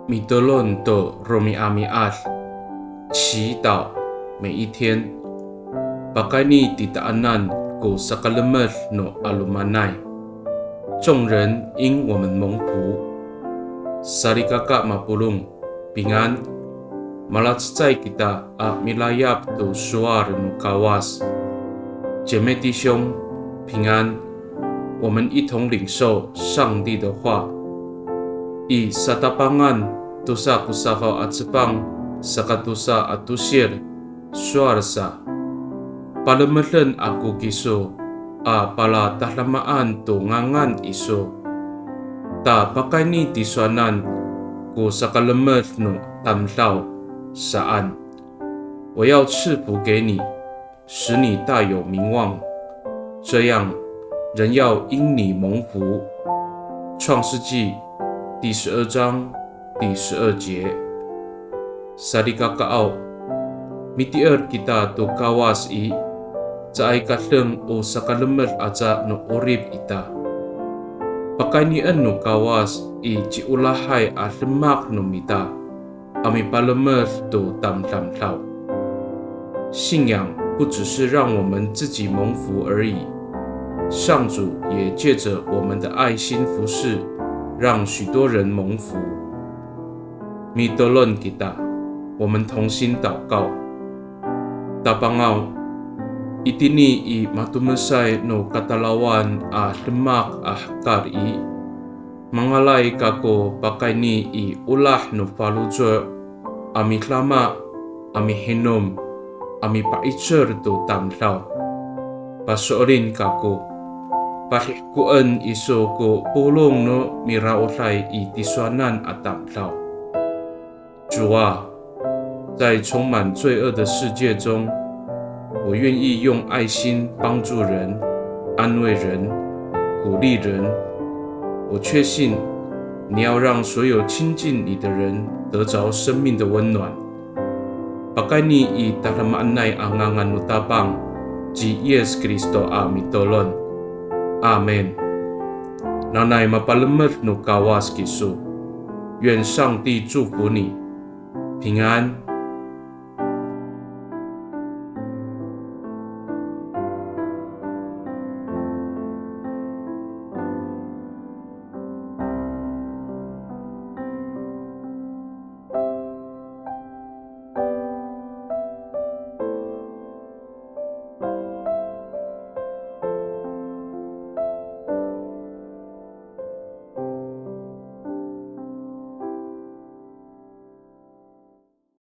Mitolon to Romi Amial， 祈祷每一天。Pakani titaanan ko sa kalamar no alumanay， 众人因我们蒙福。Sarikaka mapulong， 平安。Malatsay kita milayap to suar no kawas， 姐妹弟兄，平安。我们一同领受上帝的话。I satapangan tusa kusakaw at sipang sakatusa at tusir suarsa. Palamalan ako kiso pala tahlamaan to ngangan iso. Ta pakani tiswanan ko sa kalamar no tamlaw saan. 我要赐福给你，使你大有名望，这样人要因你蒙福。创世纪第12章第12节。Sarikakaaw, mitier kita to kawas sa ay katleng o sa kalamar atsa no orib ita. Pakanian no kawas jiulahay at lemak no mita, ami palamar to tamtamlaw. 信仰不只是让我们自己蒙福而已，上主也借着我们的爱心服侍，让许多人蒙福。Mitolon kita， 我们同心祷告。Tapangaw, itini matumasay no katalawan lemak kari, mangalay kako pakayni ulah no falujo, ami lama, ami hinom, ami paicer to tamlaw. Pasorin kako, pahikuan iso ko pulong no miraolay tiswanan at tamlaw。 主啊，在充满罪恶的世界中，我愿意用爱心帮助人、安慰人、鼓励人。我确信你要让所有亲近你的人得着生命的温暖。Pakani italamanay angangan utapang Ji Yesus Kristo mitolon. Amen。 Nanay mapalamar no kawas kiso， 愿上帝祝福你，平安。